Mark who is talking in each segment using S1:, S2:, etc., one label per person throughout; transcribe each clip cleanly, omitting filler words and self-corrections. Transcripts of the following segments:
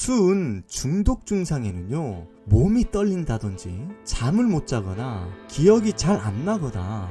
S1: 수은 중독 증상에는요, 몸이 떨린다든지 잠을 못 자거나 기억이 잘 안 나거나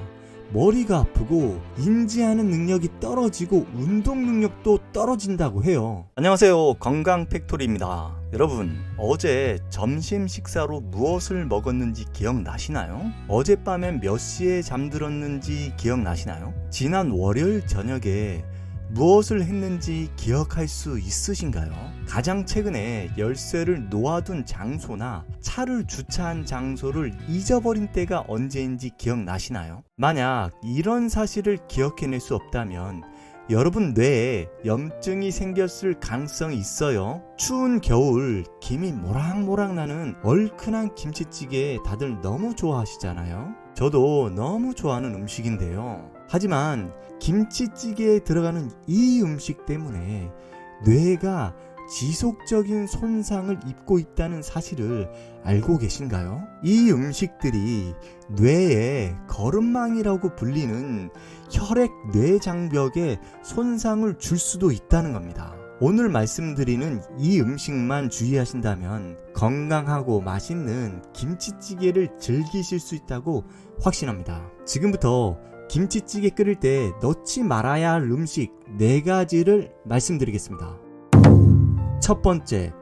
S1: 머리가 아프고 인지하는 능력이 떨어지고 운동 능력도 떨어진다고 해요. 안녕하세요, 건강팩토리입니다. 여러분, 어제 점심 식사로 무엇을 먹었는지 기억나시나요? 어젯밤엔 몇 시에 잠들었는지 기억나시나요? 지난 월요일 저녁에 무엇을 했는지 기억할 수 있으신가요? 가장 최근에 열쇠를 놓아둔 장소나 차를 주차한 장소를 잊어버린 때가 언제인지 기억나시나요? 만약 이런 사실을 기억해낼 수 없다면 여러분 뇌에 염증이 생겼을 가능성이 있어요. 추운 겨울 김이 모락모락 나는 얼큰한 김치찌개 다들 너무 좋아하시잖아요. 저도 너무 좋아하는 음식인데요. 하지만 김치찌개에 들어가는 이 음식 때문에 뇌가 지속적인 손상을 입고 있다는 사실을 알고 계신가요? 이 음식들이 뇌의 거름망이라고 불리는 혈액 뇌장벽에 손상을 줄 수도 있다는 겁니다. 오늘 말씀드리는 이 음식만 주의하신다면 건강하고 맛있는 김치찌개를 즐기실 수 있다고 확신합니다. 지금부터 김치찌개 끓일 때 넣지 말아야 할 음식 4가지를 말씀드리겠습니다. 첫 번째,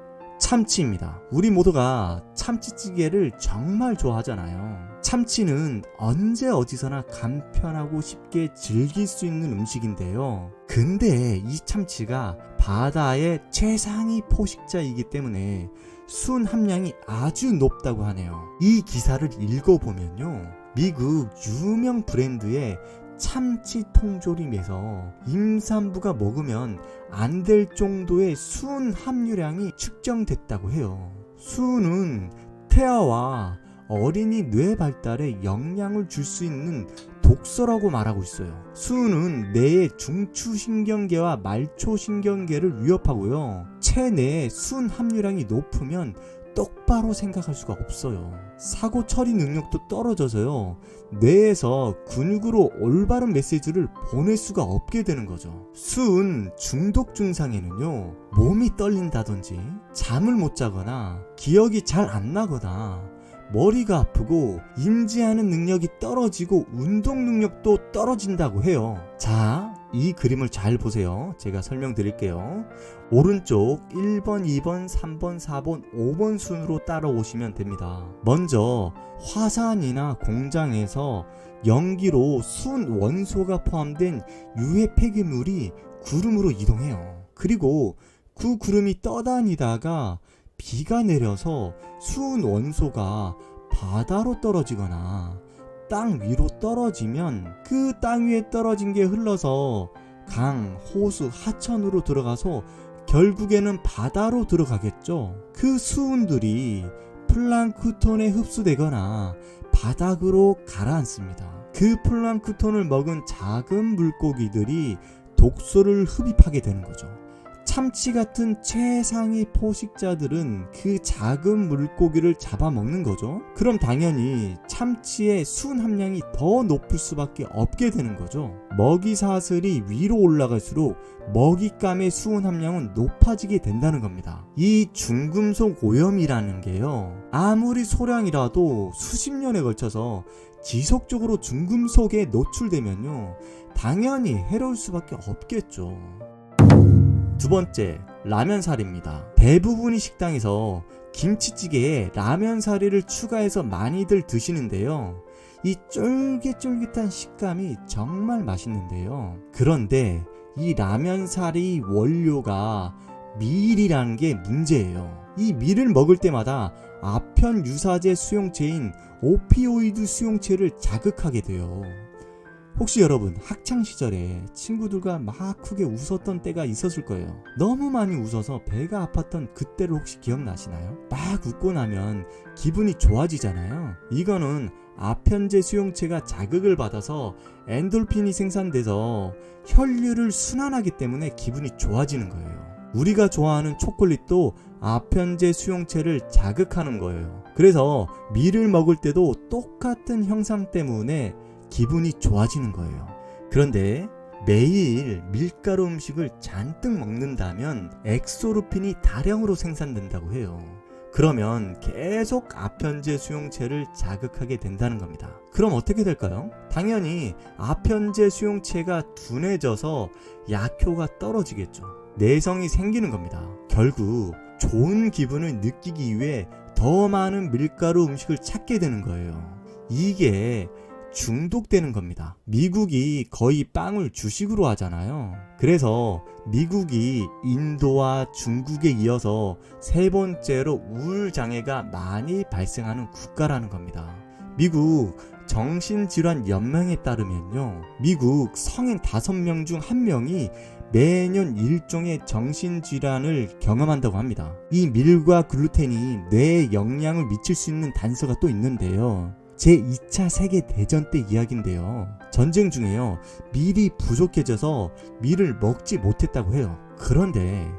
S1: 참치입니다. 우리 모두가 참치찌개를 정말 좋아하잖아요. 참치는 언제 어디서나 간편하고 쉽게 즐길 수 있는 음식인데요. 근데 이 참치가 바다의 최상위 포식자이기 때문에 수은 함량이 아주 높다고 하네요. 이 기사를 읽어보면요, 미국 유명 브랜드의 참치 통조림에서 임산부가 먹으면 안 될 정도의 수은 함유량이 측정됐다고 해요. 수은은 태아와 어린이 뇌 발달에 영향을 줄 수 있는 독소라고 말하고 있어요. 수은은 뇌의 중추신경계와 말초신경계를 위협하고요. 체내의 수은 함유량이 높으면 똑바로 생각할 수가 없어요. 사고 처리 능력도 떨어져서요, 뇌에서 근육으로 올바른 메시지를 보낼 수가 없게 되는 거죠. 수은 중독 증상에는요, 몸이 떨린다든지 잠을 못 자거나 기억이 잘 안 나거나 머리가 아프고 인지하는 능력이 떨어지고 운동 능력도 떨어진다고 해요. 자, 이 그림을 잘 보세요. 제가 설명드릴게요. 오른쪽 1번, 2번, 3번, 4번, 5번 순으로 따라오시면 됩니다. 먼저 화산이나 공장에서 연기로 순 원소가 포함된 유해 폐기물이 구름으로 이동해요. 그리고 그 구름이 떠다니다가 비가 내려서 수은 원소가 바다로 떨어지거나 땅 위로 떨어지면 그 땅 위에 떨어진 게 흘러서 강, 호수, 하천으로 들어가서 결국에는 바다로 들어가겠죠. 그 수은들이 플랑크톤에 흡수되거나 바닥으로 가라앉습니다. 그 플랑크톤을 먹은 작은 물고기들이 독소를 흡입하게 되는 거죠. 참치 같은 최상위 포식자들은 그 작은 물고기를 잡아먹는 거죠. 그럼 당연히 참치의 수은 함량이 더 높을 수밖에 없게 되는 거죠. 먹이 사슬이 위로 올라갈수록 먹잇감의 수은 함량은 높아지게 된다는 겁니다. 이 중금속 오염이라는 게요, 아무리 소량이라도 수십 년에 걸쳐서 지속적으로 중금속에 노출되면요, 당연히 해로울 수밖에 없겠죠. 두 번째, 라면사리입니다. 대부분의 식당에서 김치찌개에 라면사리를 추가해서 많이들 드시는데요, 이 쫄깃쫄깃한 식감이 정말 맛있는데요. 그런데 이 라면사리 원료가 밀이라는 게 문제예요. 이 밀을 먹을 때마다 아편 유사제 수용체인 오피오이드 수용체를 자극하게 돼요. 혹시 여러분 학창시절에 친구들과 막 크게 웃었던 때가 있었을 거예요. 너무 많이 웃어서 배가 아팠던 그때를 혹시 기억나시나요? 막 웃고 나면 기분이 좋아지잖아요. 이거는 아편제 수용체가 자극을 받아서 엔돌핀이 생산돼서 혈류를 순환하기 때문에 기분이 좋아지는 거예요. 우리가 좋아하는 초콜릿도 아편제 수용체를 자극하는 거예요. 그래서 밀을 먹을 때도 똑같은 형상 때문에 기분이 좋아지는 거예요. 그런데 매일 밀가루 음식을 잔뜩 먹는다면 엑소르핀이 다량으로 생산된다고 해요. 그러면 계속 아편제 수용체를 자극하게 된다는 겁니다. 그럼 어떻게 될까요? 당연히 아편제 수용체가 둔해져서 약효가 떨어지겠죠. 내성이 생기는 겁니다. 결국 좋은 기분을 느끼기 위해 더 많은 밀가루 음식을 찾게 되는 거예요. 이게 중독되는 겁니다. 미국이 거의 빵을 주식으로 하잖아요. 그래서 미국이 인도와 중국에 이어서 세 번째로 우울장애가 많이 발생하는 국가라는 겁니다. 미국 정신질환연맹에 따르면요, 미국 성인 5명 중 1명이 매년 일종의 정신질환을 경험한다고 합니다. 이 밀과 글루텐이 뇌에 영향을 미칠 수 있는 단서가 또 있는데요. 제2차 세계대전 때 이야기인데요. 전쟁 중에요, 밀이 부족해져서 밀을 먹지 못했다고 해요. 그런데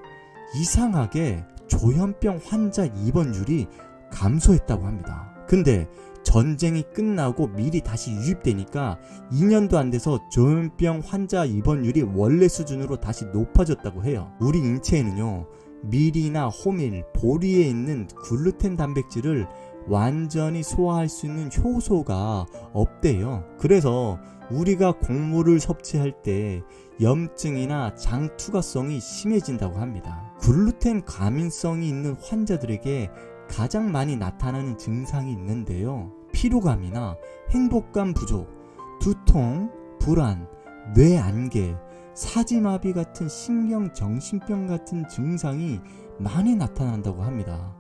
S1: 이상하게 조현병 환자 입원율이 감소했다고 합니다. 근데 전쟁이 끝나고 밀이 다시 유입되니까 2년도 안 돼서 조현병 환자 입원율이 원래 수준으로 다시 높아졌다고 해요. 우리 인체에는요, 밀이나 호밀, 보리에 있는 글루텐 단백질을 완전히 소화할 수 있는 효소가 없대요. 그래서 우리가 곡물을 섭취할 때 염증이나 장 투과성이 심해진다고 합니다. 글루텐 과민성이 있는 환자들에게 가장 많이 나타나는 증상이 있는데요. 피로감이나 행복감 부족, 두통, 불안, 뇌안개, 사지마비 같은 신경정신병 같은 증상이 많이 나타난다고 합니다.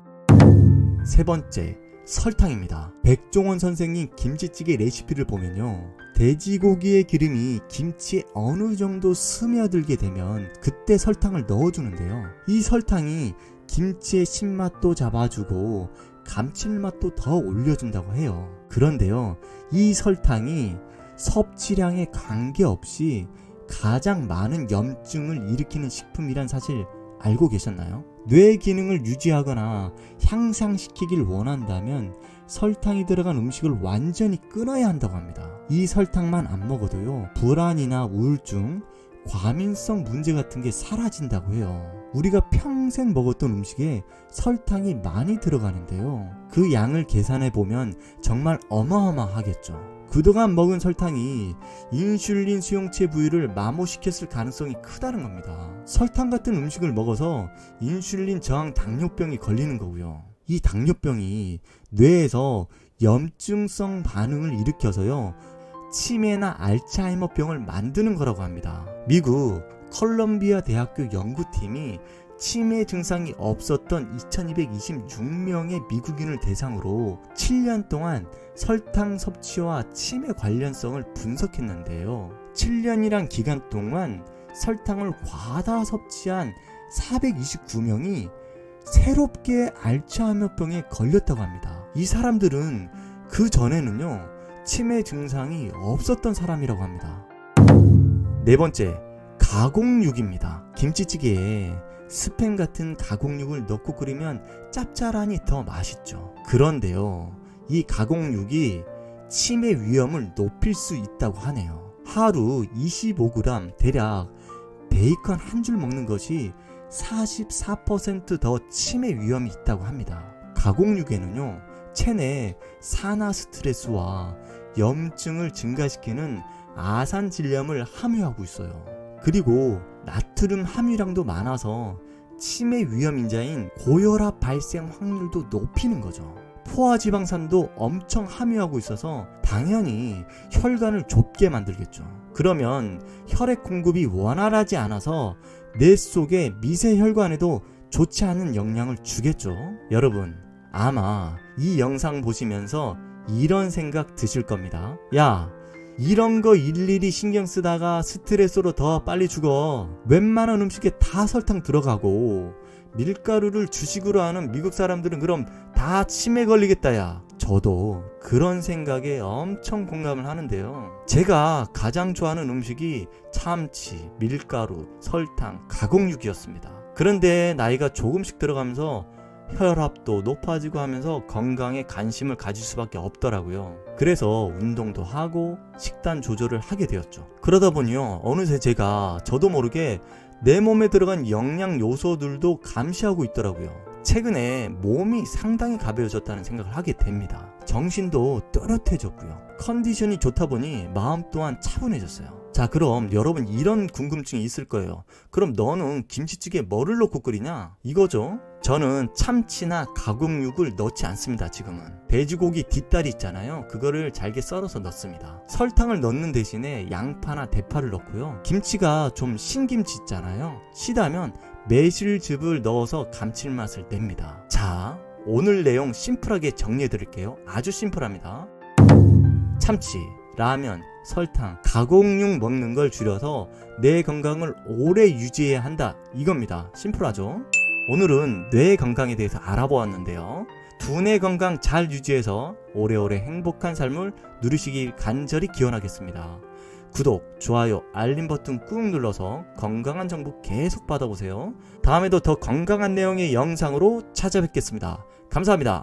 S1: 세 번째, 설탕입니다. 백종원 선생님 김치찌개 레시피를 보면요, 돼지고기의 기름이 김치에 어느 정도 스며들게 되면 그때 설탕을 넣어주는데요. 이 설탕이 김치의 신맛도 잡아주고 감칠맛도 더 올려준다고 해요. 그런데요, 이 설탕이 섭취량에 관계없이 가장 많은 염증을 일으키는 식품이란 사실 알고 계셨나요? 뇌 기능을 유지하거나 향상시키길 원한다면 설탕이 들어간 음식을 완전히 끊어야 한다고 합니다. 이 설탕만 안 먹어도요, 불안이나 우울증, 과민성 문제 같은 게 사라진다고 해요. 우리가 평생 먹었던 음식에 설탕이 많이 들어가는데요, 그 양을 계산해 보면 정말 어마어마하겠죠. 그동안 먹은 설탕이 인슐린 수용체 부위를 마모시켰을 가능성이 크다는 겁니다. 설탕 같은 음식을 먹어서 인슐린 저항 당뇨병이 걸리는 거고요. 이 당뇨병이 뇌에서 염증성 반응을 일으켜서요, 치매나 알츠하이머병을 만드는 거라고 합니다. 미국 컬럼비아 대학교 연구팀이 치매 증상이 없었던 2226명의 미국인을 대상으로 7년 동안 설탕 섭취와 치매 관련성을 분석했는데요. 7년이란 기간 동안 설탕을 과다 섭취한 429명이 새롭게 알츠하이머병에 걸렸다고 합니다. 이 사람들은 그 전에는요, 치매 증상이 없었던 사람이라고 합니다. 네 번째, 가공육입니다. 김치찌개에 스팸 같은 가공육을 넣고 끓이면 짭짤하니 더 맛있죠. 그런데요, 이 가공육이 치매 위험을 높일 수 있다고 하네요. 하루 25g, 대략 베이컨 한 줄 먹는 것이 44% 더 치매 위험이 있다고 합니다. 가공육에는요, 체내 산화 스트레스와 염증을 증가시키는 아산질염을 함유하고 있어요. 그리고 나트륨 함유량도 많아서 치매 위험 인자인 고혈압 발생 확률도 높이는 거죠. 포화지방산도 엄청 함유하고 있어서 당연히 혈관을 좁게 만들겠죠. 그러면 혈액 공급이 원활하지 않아서 뇌 속의 미세 혈관에도 좋지 않은 영향을 주겠죠. 여러분, 아마 이 영상 보시면서 이런 생각 드실 겁니다. 야, 이런 거 일일이 신경 쓰다가 스트레스로 더 빨리 죽어. 웬만한 음식에 다 설탕 들어가고 밀가루를 주식으로 하는 미국 사람들은 그럼 다 치매 걸리겠다. 야, 저도 그런 생각에 엄청 공감을 하는데요. 제가 가장 좋아하는 음식이 참치, 밀가루, 설탕, 가공육이었습니다. 그런데 나이가 조금씩 들어가면서 혈압도 높아지고 하면서 건강에 관심을 가질 수밖에 없더라고요. 그래서 운동도 하고 식단 조절을 하게 되었죠. 그러다 보니요, 어느새 제가 저도 모르게 내 몸에 들어간 영양 요소들도 감시하고 있더라고요. 최근에 몸이 상당히 가벼워졌다는 생각을 하게 됩니다. 정신도 또렷해졌고요. 컨디션이 좋다 보니 마음 또한 차분해졌어요. 자, 그럼 여러분 이런 궁금증이 있을 거예요. 그럼 너는 김치찌개에 뭐를 넣고 끓이냐? 이거죠. 저는 참치나 가공육을 넣지 않습니다. 지금은 돼지고기 뒷다리 있잖아요, 그거를 잘게 썰어서 넣습니다. 설탕을 넣는 대신에 양파나 대파를 넣고요. 김치가 좀 신김치 있잖아요, 시다면 매실즙을 넣어서 감칠맛을 냅니다. 자, 오늘 내용 심플하게 정리해 드릴게요. 아주 심플합니다. 참치, 라면, 설탕, 가공육 먹는 걸 줄여서 내 건강을 오래 유지해야 한다, 이겁니다. 심플하죠? 오늘은 뇌 건강에 대해서 알아보았는데요. 두뇌 건강 잘 유지해서 오래오래 행복한 삶을 누리시길 간절히 기원하겠습니다. 구독, 좋아요, 알림 버튼 꾹 눌러서 건강한 정보 계속 받아보세요. 다음에도 더 건강한 내용의 영상으로 찾아뵙겠습니다. 감사합니다.